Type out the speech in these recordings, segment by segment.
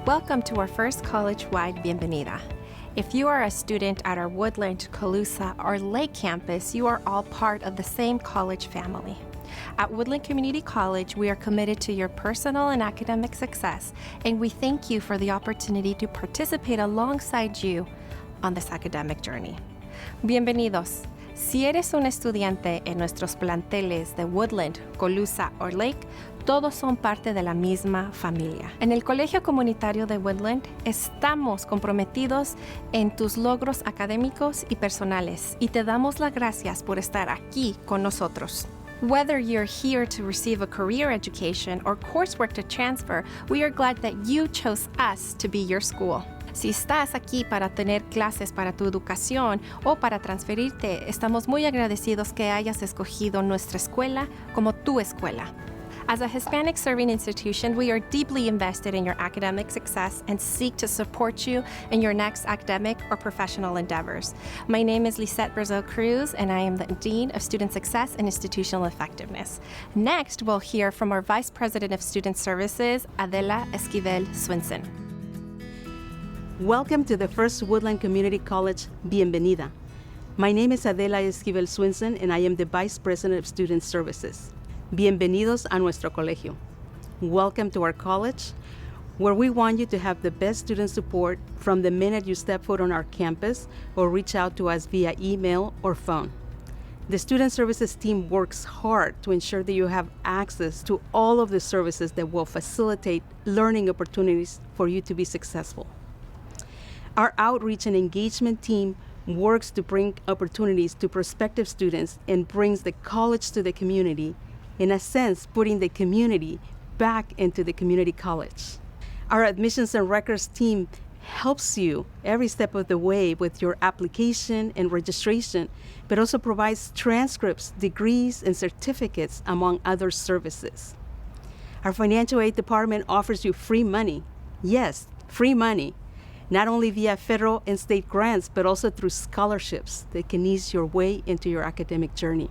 Welcome to our first college-wide Bienvenida. If you are a student at our Woodland, Colusa, or Lake campus, you are all part of the same college family. At Woodland Community College, we are committed to your personal and academic success, and we thank you for the opportunity to participate alongside you on this academic journey. Bienvenidos. Si eres un estudiante en nuestros planteles de Woodland, Colusa o Lake, todos son parte de la misma familia. En el Colegio Comunitario de Woodland estamos comprometidos en tus logros académicos y personales y te damos las gracias por estar aquí con nosotros. Whether you're here to receive a career education or coursework to transfer, we are glad that you chose us to be your school. Si estás aquí para tener clases para tu educación o para transferirte, estamos muy agradecidos que hayas escogido nuestra escuela como tu escuela. As a Hispanic serving institution, we are deeply invested in your academic success and seek to support you in your next academic or professional endeavors. My name is Lisette Brazil Cruz, and I am the Dean of Student Success and Institutional Effectiveness. Next, we'll hear from our Vice President of Student Services, Adela Esquivel Swinson. Welcome to the first Woodland Community College Bienvenida. My name is Adela Esquivel Swinson, and I am the Vice President of Student Services. Bienvenidos a nuestro colegio. Welcome to our college, where we want you to have the best student support from the minute you step foot on our campus or reach out to us via email or phone. The Student Services team works hard to ensure that you have access to all of the services that will facilitate learning opportunities for you to be successful. Our outreach and engagement team works to bring opportunities to prospective students and brings the college to the community, in a sense, putting the community back into the community college. Our admissions and records team helps you every step of the way with your application and registration, but also provides transcripts, degrees, and certificates, among other services. Our financial aid department offers you free money. Yes, free money. Not only via federal and state grants, but also through scholarships that can ease your way into your academic journey.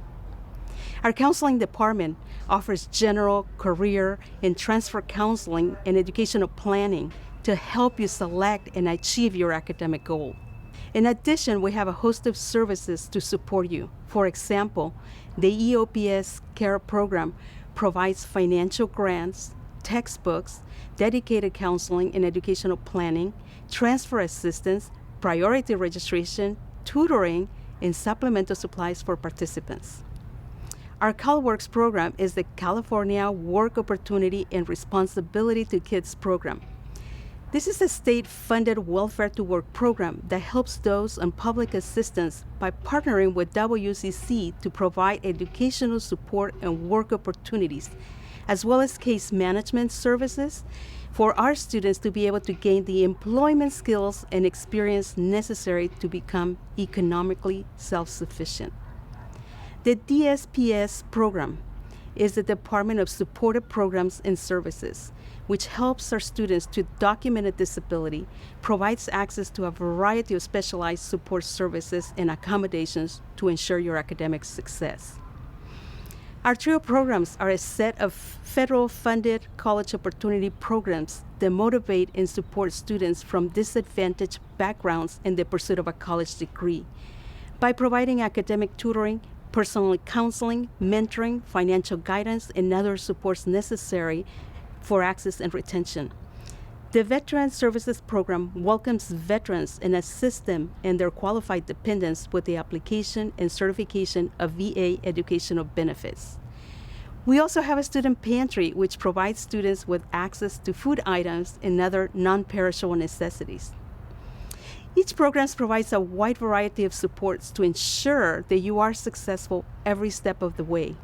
Our counseling department offers general, career, and transfer counseling and educational planning to help you select and achieve your academic goal. In addition, we have a host of services to support you. For example, the EOPS CARE program provides financial grants, textbooks, dedicated counseling and educational planning, transfer assistance, priority registration, tutoring, and supplemental supplies for participants. Our CalWORKS program is the California Work Opportunity and Responsibility to Kids program. This is a state-funded welfare to work program that helps those on public assistance by partnering with WCC to provide educational support and work opportunities, as well as case management services for our students to be able to gain the employment skills and experience necessary to become economically self-sufficient. The DSPS Program is the Department of Supportive Programs and Services, which helps our students to document a disability, provides access to a variety of specialized support services and accommodations to ensure your academic success. Our TRIO programs are a set of federal-funded college opportunity programs that motivate and support students from disadvantaged backgrounds in the pursuit of a college degree by providing academic tutoring, personal counseling, mentoring, financial guidance, and other supports necessary for access and retention. The Veteran Services Program welcomes veterans and assists them and their qualified dependents with the application and certification of VA educational benefits. We also have a student pantry, which provides students with access to food items and other non-perishable necessities. Each program provides a wide variety of supports to ensure that you are successful every step of the way.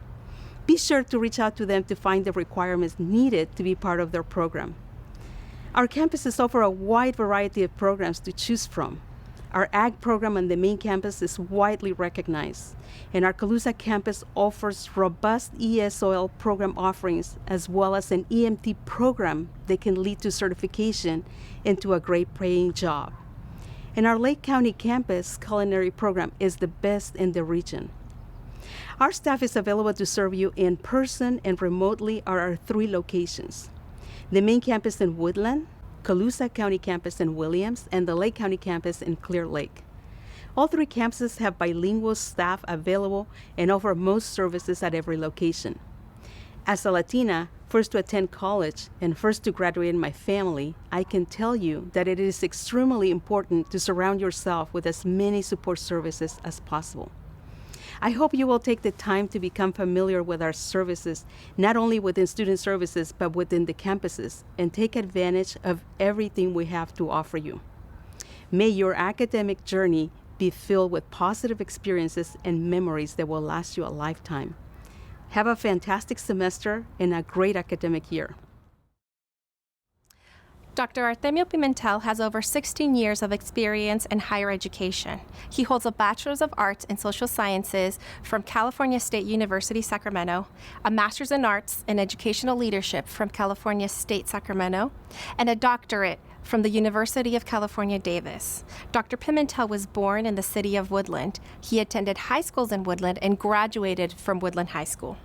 Be sure to reach out to them to find the requirements needed to be part of their program. Our campuses offer a wide variety of programs to choose from. Our ag program on the main campus is widely recognized, and our Colusa campus offers robust ESOL program offerings, as well as an EMT program that can lead to certification into a great paying job. And our Lake County campus culinary program is the best in the region. Our staff is available to serve you in person and remotely at our 3 locations. The main campus in Woodland, Colusa County Campus in Williams, and the Lake County Campus in Clear Lake. All three campuses have bilingual staff available and offer most services at every location. As a Latina, first to attend college and first to graduate in my family, I can tell you that it is extremely important to surround yourself with as many support services as possible. I hope you will take the time to become familiar with our services, not only within student services, but within the campuses, and take advantage of everything we have to offer you. May your academic journey be filled with positive experiences and memories that will last you a lifetime. Have a fantastic semester and a great academic year. Dr. Artemio Pimentel has over 16 years of experience in higher education. He holds a Bachelor's of Arts in Social Sciences from California State University, Sacramento, a Master's in Arts in Educational Leadership from California State, Sacramento, and a doctorate from the University of California, Davis. Dr. Pimentel was born in the city of Woodland. He attended high schools in Woodland and graduated from Woodland High School.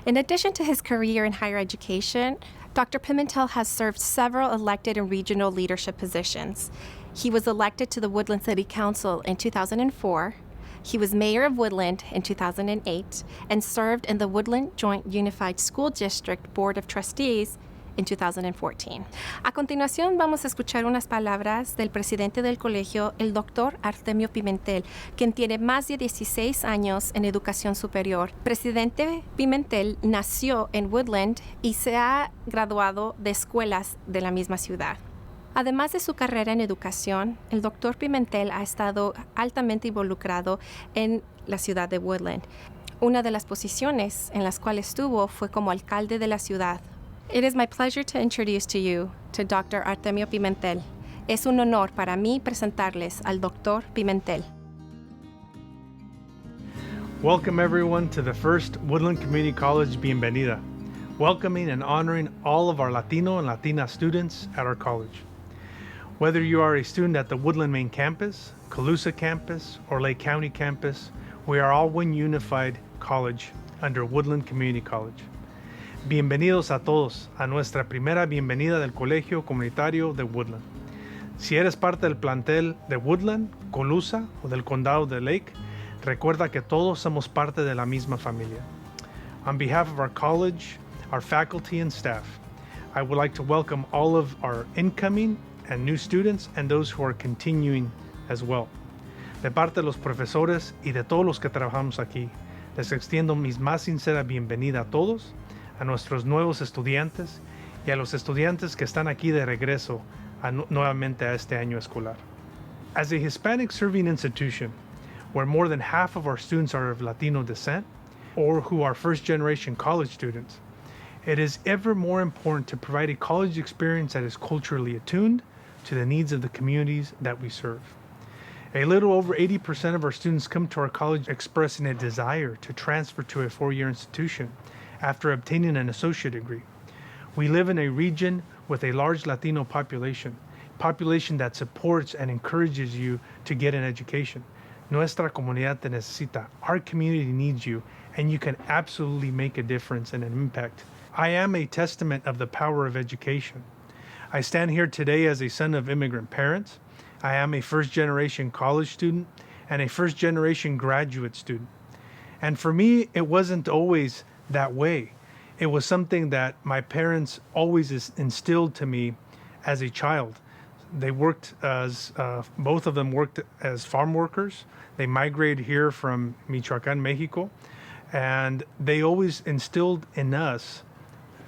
In addition to his career in higher education, Dr. Pimentel has served several elected and regional leadership positions. He was elected to the Woodland City Council in 2004. He was mayor of Woodland in 2008 and served in the Woodland Joint Unified School District Board of Trustees in 2014. A continuación vamos a escuchar unas palabras del presidente del colegio, el doctor Artemio Pimentel, quien tiene más de 16 años en educación superior. Presidente Pimentel nació en Woodland y se ha graduado de escuelas de la misma ciudad. Además de su carrera en educación, el doctor Pimentel ha estado altamente involucrado en la ciudad de Woodland. Una de las posiciones en las cuales estuvo fue como alcalde de la ciudad. It is my pleasure to introduce to you to Dr. Artemio Pimentel. Es un honor para mí presentarles al Dr. Pimentel. Welcome everyone to the first Woodland Community College Bienvenida, welcoming and honoring all of our Latino and Latina students at our college. Whether you are a student at the Woodland Main Campus, Colusa Campus, or Lake County Campus, we are all one unified college under Woodland Community College. Bienvenidos a todos a nuestra primera bienvenida del Colegio Comunitario de Woodland. Si eres parte del plantel de Woodland, Colusa o del Condado de Lake, recuerda que todos somos parte de la misma familia. On behalf of our college, our faculty and staff, I would like to welcome all of our incoming and new students and those who are continuing as well. De parte de los profesores y de todos los que trabajamos aquí, les extiendo mi más sincera bienvenida a todos, a nuestros nuevos estudiantes y a los estudiantes que están aquí de regreso nuevamente a este año escolar. As a Hispanic serving institution, where more than half of our students are of Latino descent or who are first-generation college students, it is ever more important to provide a college experience that is culturally attuned to the needs of the communities that we serve. A little over 80% of our students come to our college expressing a desire to transfer to a four-year institution after obtaining an associate degree. We live in a region with a large Latino population that supports and encourages you to get an education. Nuestra comunidad te necesita. Our community needs you, and you can absolutely make a difference and an impact. I am a testament of the power of education. I stand here today as a son of immigrant parents. I am a first-generation college student and a first-generation graduate student. And for me, it wasn't always that way. It was something that my parents always instilled to me as a child. They worked as, both of them worked as farm workers. They migrated here from Michoacán, Mexico, and they always instilled in us,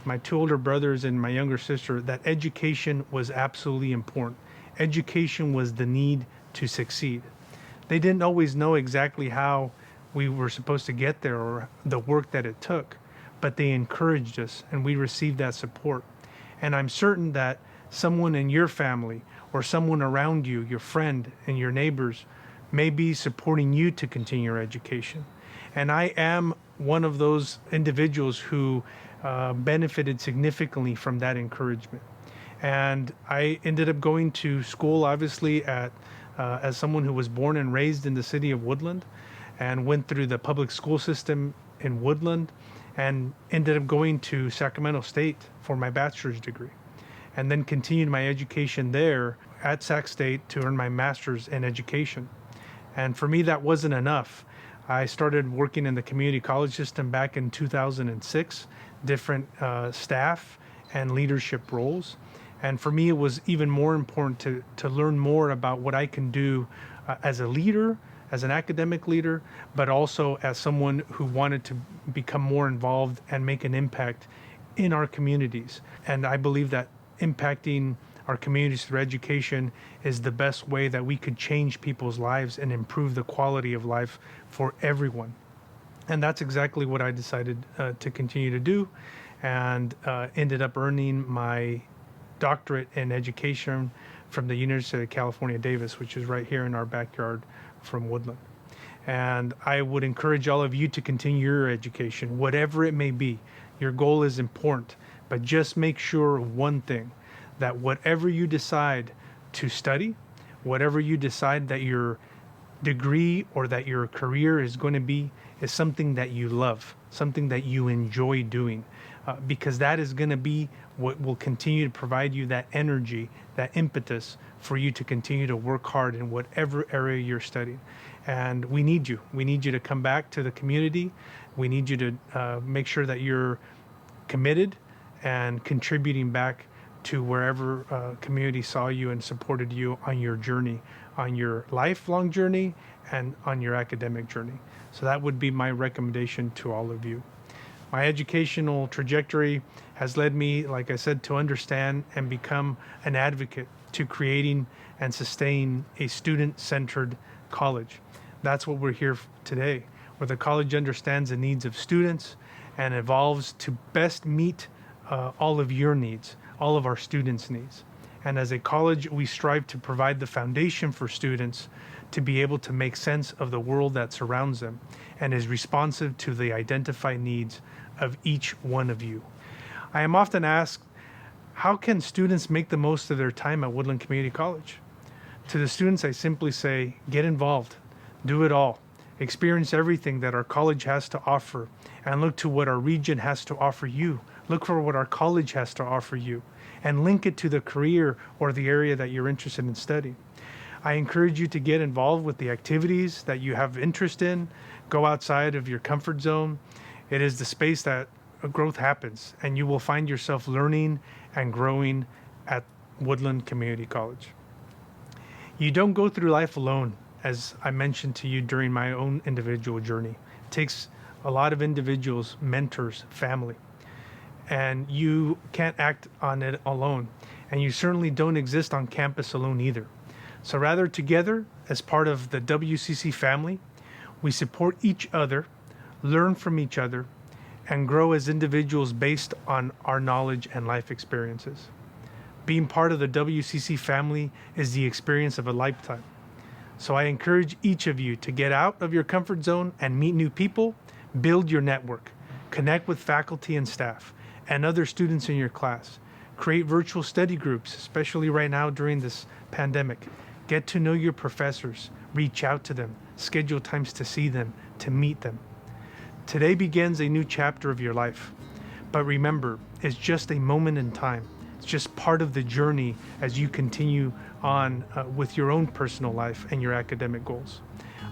my two older brothers and my younger sister, that education was absolutely important. Education was the need to succeed. They didn't always know exactly how we were supposed to get there or the work that it took, but they encouraged us and we received that support. And I'm certain that someone in your family or someone around you, your friend and your neighbors, may be supporting you to continue your education. And I am one of those individuals who benefited significantly from that encouragement. And I ended up going to school, obviously, as someone who was born and raised in the city of Woodland, and went through the public school system in Woodland, and ended up going to Sacramento State for my bachelor's degree. and then continued my education there at Sac State to earn my master's in education. And for me, that wasn't enough. I started working in the community college system back in 2006, different staff and leadership roles. And for me, it was even more important to learn more about what I can do as a leader, as an academic leader, but also as someone who wanted to become more involved and make an impact in our communities. And I believe that impacting our communities through education is the best way that we could change people's lives and improve the quality of life for everyone. And that's exactly what I decided to continue to do, and ended up earning my doctorate in education from the University of California, Davis, which is right here in our backyard from Woodland. And I would encourage all of you to continue your education, whatever it may be. Your goal is important, but just make sure one thing, that whatever you decide to study, whatever you decide that your degree or that your career is going to be, is something that you love, something that you enjoy doing, because that is going to be what will continue to provide you that energy, that impetus for you to continue to work hard in whatever area you're studying. And we need you. We need you to come back to the community. We need you to make sure that you're committed and contributing back to wherever community saw you and supported you on your journey, on your lifelong journey and on your academic journey. So that would be my recommendation to all of you. My educational trajectory has led me, like I said, to understand and become an advocate to creating and sustain a student-centered college. That's what we're here today, where the college understands the needs of students and evolves to best meet all of your needs, all of our students' needs. And as a college, we strive to provide the foundation for students to be able to make sense of the world that surrounds them and is responsive to the identified needs of each one of you. I am often asked, how can students make the most of their time at Woodland Community College? To the students, I simply say, get involved, do it all, experience everything that our college has to offer, and look to what our region has to offer you. Look for what our college has to offer you, and link it to the career or the area that you're interested in studying. I encourage you to get involved with the activities that you have interest in. Go outside of your comfort zone. It is the space that growth happens, and you will find yourself learning and growing at Woodland Community College. You don't go through life alone, as I mentioned to you during my own individual journey. It takes a lot of individuals, mentors, family, and you can't act on it alone. And you certainly don't exist on campus alone either. So rather, together, as part of the WCC family, we support each other, learn from each other, and grow as individuals based on our knowledge and life experiences. Being part of the WCC family is the experience of a lifetime. So I encourage each of you to get out of your comfort zone and meet new people, build your network, connect with faculty and staff, and other students in your class. Create virtual study groups, especially right now during this pandemic. Get to know your professors, reach out to them, schedule times to see them, to meet them. Today begins a new chapter of your life. But remember, it's just a moment in time. It's just part of the journey as you continue on with your own personal life and your academic goals.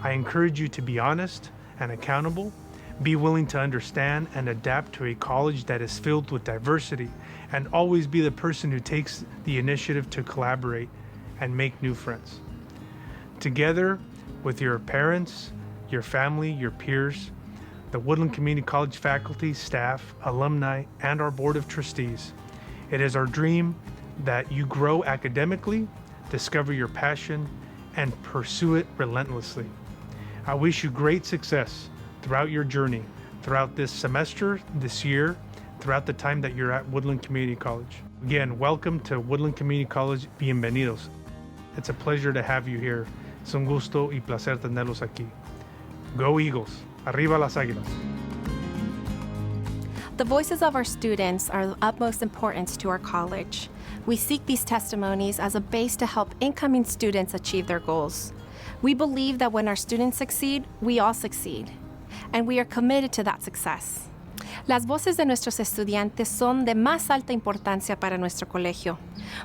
I encourage you to be honest and accountable. Be willing to understand and adapt to a college that is filled with diversity, and always be the person who takes the initiative to collaborate and make new friends. Together with your parents, your family, your peers, the Woodland Community College faculty, staff, alumni, and our Board of Trustees, it is our dream that you grow academically, discover your passion, and pursue it relentlessly. I wish you great success throughout your journey, throughout this semester, this year, throughout the time that you're at Woodland Community College. Again, welcome to Woodland Community College. Bienvenidos. It's a pleasure to have you here. Es un gusto y placer tenerlos aquí. Go Eagles. Arriba las Águilas. The voices of our students are of utmost importance to our college. We seek these testimonies as a base to help incoming students achieve their goals. We believe that when our students succeed, we all succeed, and we are committed to that success. Las voces de nuestros estudiantes son de más alta importancia para nuestro colegio.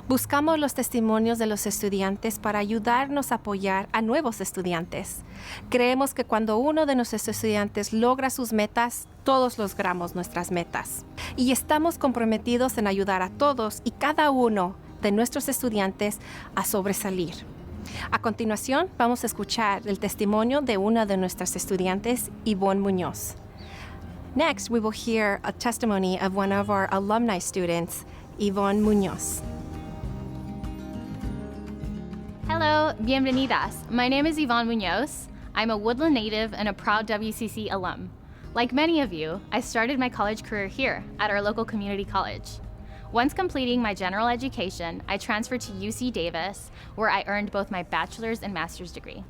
Buscamos los testimonios de los estudiantes para ayudarnos a apoyar a nuevos estudiantes. Creemos que cuando uno de nuestros estudiantes logra sus metas, todos logramos nuestras metas. Y estamos comprometidos en ayudar a todos y cada uno de nuestros estudiantes a sobresalir. A continuación, vamos a escuchar el testimonio de una de nuestras estudiantes, Ivonne Muñoz. Next, we will hear a testimony of one of our alumni students, Yvonne Muñoz. Hello, bienvenidas. My name is Yvonne Muñoz. I'm a Woodland native and a proud WCC alum. Like many of you, I started my college career here at our local community college. Once completing my general education, I transferred to UC Davis, where I earned both my bachelor's and master's degree.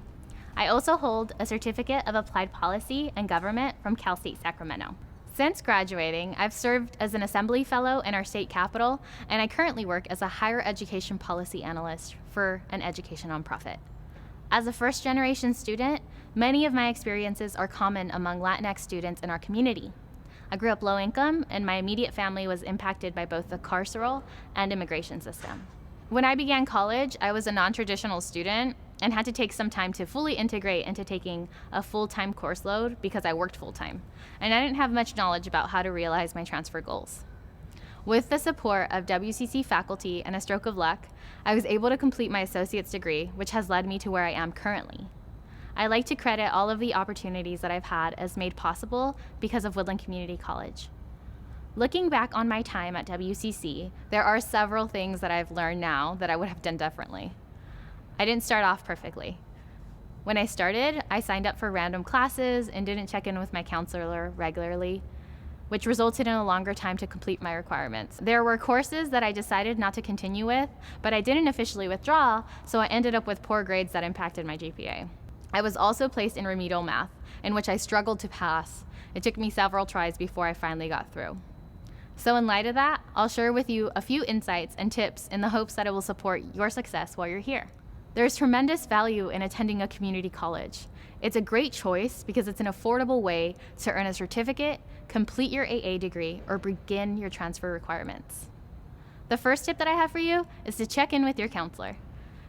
I also hold a Certificate of Applied Policy and Government from Cal State Sacramento. Since graduating, I've served as an Assembly Fellow in our state capitol, and I currently work as a higher education policy analyst for an education nonprofit. As a first-generation student, many of my experiences are common among Latinx students in our community. I grew up low income, and my immediate family was impacted by both the carceral and immigration system. When I began college, I was a non-traditional student and had to take some time to fully integrate into taking a full-time course load because I worked full-time, and I didn't have much knowledge about how to realize my transfer goals. With the support of WCC faculty and a stroke of luck, I was able to complete my associate's degree, which has led me to where I am currently. I like to credit all of the opportunities that I've had as made possible because of Woodland Community College. Looking back on my time at WCC, there are several things that I've learned now that I would have done differently. I didn't start off perfectly. When I started, I signed up for random classes and didn't check in with my counselor regularly, which resulted in a longer time to complete my requirements. There were courses that I decided not to continue with, but I didn't officially withdraw, so I ended up with poor grades that impacted my GPA. I was also placed in remedial math, in which I struggled to pass. It took me several tries before I finally got through. So in light of that, I'll share with you a few insights and tips in the hopes that it will support your success while you're here. There's tremendous value in attending a community college. It's a great choice because it's an affordable way to earn a certificate, complete your AA degree, or begin your transfer requirements. The first tip that I have for you is to check in with your counselor.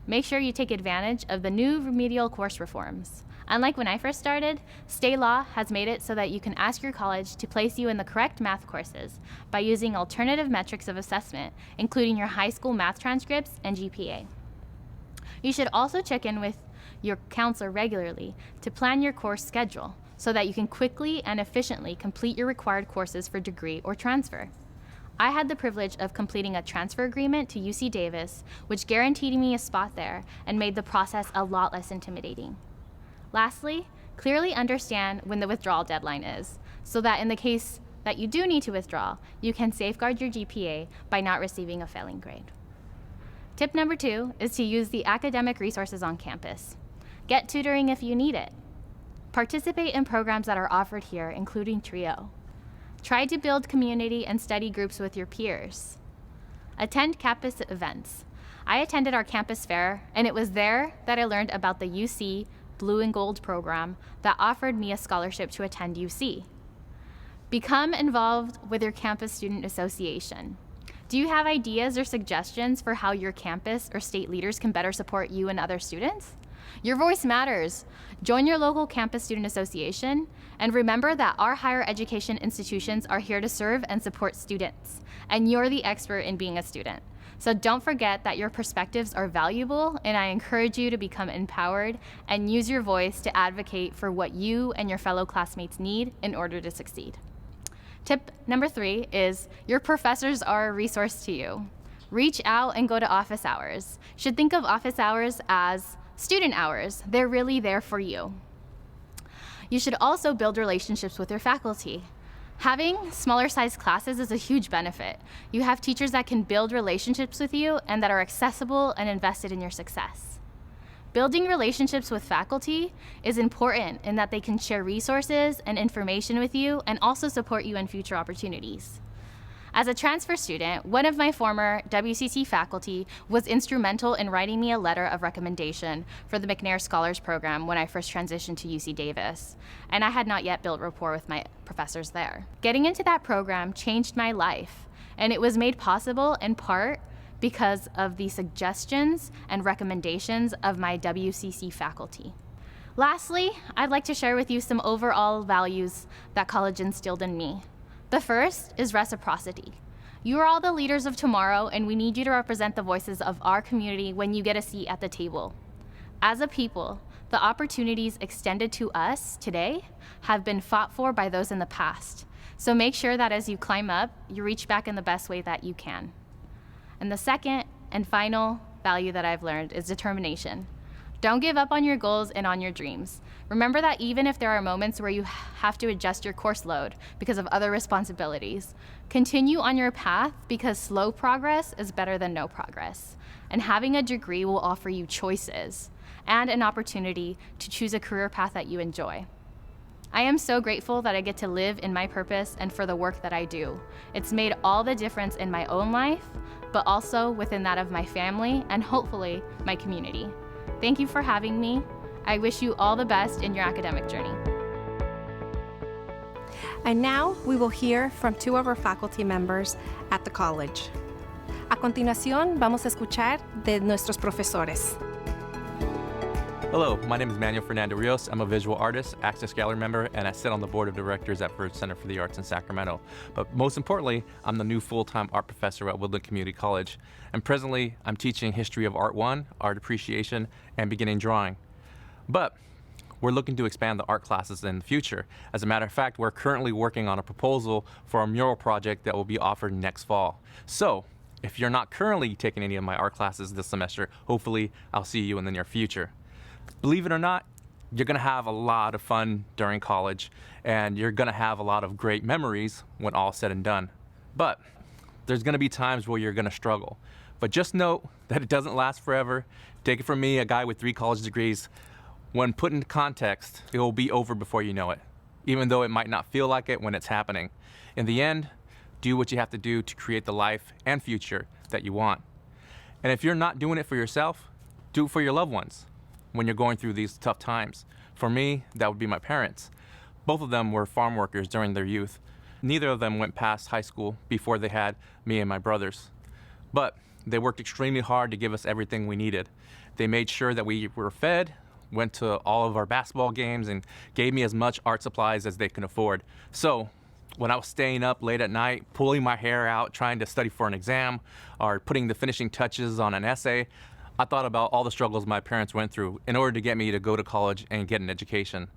Make sure you take advantage of the new remedial course reforms. Unlike when I first started, state law has made it so that you can ask your college to place you in the correct math courses by using alternative metrics of assessment, including your high school math transcripts and GPA. You should also check in with your counselor regularly to plan your course schedule so that you can quickly and efficiently complete your required courses for degree or transfer. I had the privilege of completing a transfer agreement to UC Davis, which guaranteed me a spot there and made the process a lot less intimidating. Lastly, clearly understand when the withdrawal deadline is, so that in the case that you do need to withdraw, you can safeguard your GPA by not receiving a failing grade. Tip number 2 is to use the academic resources on campus. Get tutoring if you need it. Participate in programs that are offered here, including TRIO. Try to build community and study groups with your peers. Attend campus events. I attended our campus fair, and it was there that I learned about the UC Blue and Gold program that offered me a scholarship to attend UC. Become involved with your campus student association. Do you have ideas or suggestions for how your campus or state leaders can better support you and other students? Your voice matters. Join your local campus student association, and remember that our higher education institutions are here to serve and support students, and you're the expert in being a student. So don't forget that your perspectives are valuable, and I encourage you to become empowered and use your voice to advocate for what you and your fellow classmates need in order to succeed. Tip number 3 is your professors are a resource to you. Reach out and go to office hours. You should think of office hours as student hours. They're really there for you. You should also build relationships with your faculty. Having smaller sized classes is a huge benefit. You have teachers that can build relationships with you and that are accessible and invested in your success. Building relationships with faculty is important in that they can share resources and information with you and also support you in future opportunities. As a transfer student, one of my former WCC faculty was instrumental in writing me a letter of recommendation for the McNair Scholars Program when I first transitioned to UC Davis, and I had not yet built rapport with my professors there. Getting into that program changed my life, and it was made possible in part because of the suggestions and recommendations of my WCC faculty. Lastly, I'd like to share with you some overall values that college instilled in me. The first is reciprocity. You are all the leaders of tomorrow, and we need you to represent the voices of our community when you get a seat at the table. As a people, the opportunities extended to us today have been fought for by those in the past. So make sure that as you climb up, you reach back in the best way that you can. And the second and final value that I've learned is determination. Don't give up on your goals and on your dreams. Remember that even if there are moments where you have to adjust your course load because of other responsibilities, continue on your path because slow progress is better than no progress. And having a degree will offer you choices and an opportunity to choose a career path that you enjoy. I am so grateful that I get to live in my purpose and for the work that I do. It's made all the difference in my own life, but also within that of my family and hopefully my community. Thank you for having me. I wish you all the best in your academic journey. And now we will hear from two of our faculty members at the college. A continuación, vamos a escuchar de nuestros profesores. Hello, my name is Manuel Fernando Rios. I'm a visual artist, Access Gallery member, and I sit on the board of directors at Bird Center for the Arts in Sacramento. But most importantly, I'm the new full-time art professor at Woodland Community College. And presently, I'm teaching History of Art 1, Art Appreciation, and Beginning Drawing. But we're looking to expand the art classes in the future. As a matter of fact, we're currently working on a proposal for a mural project that will be offered next fall. So, if you're not currently taking any of my art classes this semester, hopefully I'll see you in the near future. Believe it or not, you're gonna have a lot of fun during college, and you're gonna have a lot of great memories when all's said and done. But there's gonna be times where you're gonna struggle. But just note that it doesn't last forever. Take it from me, a guy with 3 college degrees. When put into context, it will be over before you know it, even though it might not feel like it when it's happening. In the end, do what you have to do to create the life and future that you want. And if you're not doing it for yourself, do it for your loved ones when you're going through these tough times. For me, that would be my parents. Both of them were farm workers during their youth. Neither of them went past high school before they had me and my brothers. But they worked extremely hard to give us everything we needed. They made sure that we were fed, went to all of our basketball games, and gave me as much art supplies as they could afford. So when I was staying up late at night, pulling my hair out, trying to study for an exam, or putting the finishing touches on an essay, I thought about all the struggles my parents went through in order to get me to go to college and get an education.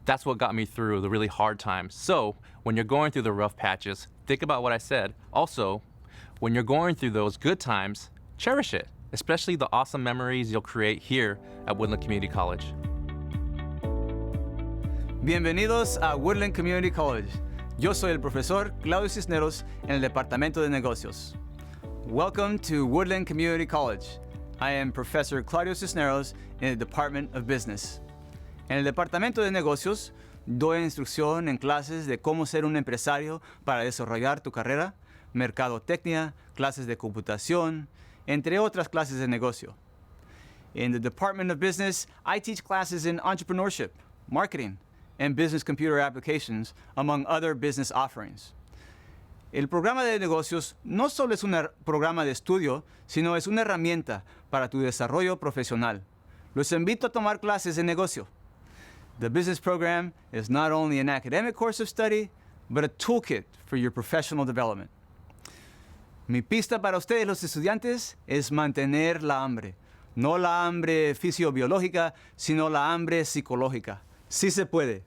That's what got me through the really hard times. So when you're going through the rough patches, think about what I said. Also, when you're going through those good times, cherish it, especially the awesome memories you'll create here at Woodland Community College. Bienvenidos a Woodland Community College. Yo soy el profesor Claudio Cisneros en el Departamento de Negocios. Welcome to Woodland Community College. I am Professor Claudio Cisneros in the Department of Business. En el Departamento de Negocios, doy instrucción en clases de cómo ser un empresario para desarrollar tu carrera, mercadotecnia, clases de computación, entre otras clases de negocio. In the Department of Business, I teach classes in entrepreneurship, marketing, and business computer applications, among other business offerings. El programa de negocios no solo es un programa de estudio, sino es una herramienta para tu desarrollo profesional. Los invito a tomar clases de negocio. The business program is not only an academic course of study, but a toolkit for your professional development. Mi pista para ustedes, los estudiantes, es mantener la hambre. No la hambre fisiobiológica, sino la hambre psicológica. Sí se puede.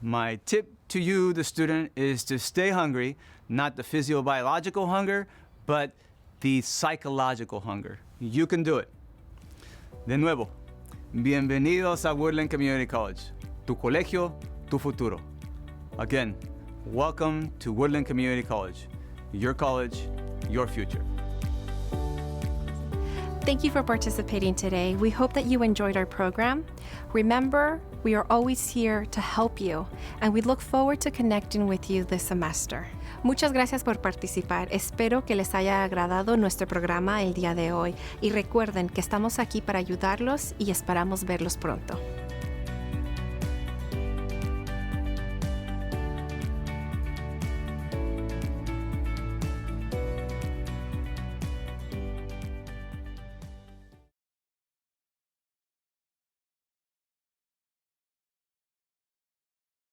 My tip to you, the student, is to stay hungry, not the physiobiological hunger, but the psychological hunger. You can do it. De nuevo, bienvenidos a Woodland Community College. Tu colegio, tu futuro. Again, welcome to Woodland Community College. Your college, your future. Thank you for participating today. We hope that you enjoyed our program. Remember, we are always here to help you, and we look forward to connecting with you this semester. Muchas gracias por participar. Espero que les haya agradado nuestro programa el día de hoy y recuerden que estamos aquí para ayudarlos y esperamos verlos pronto.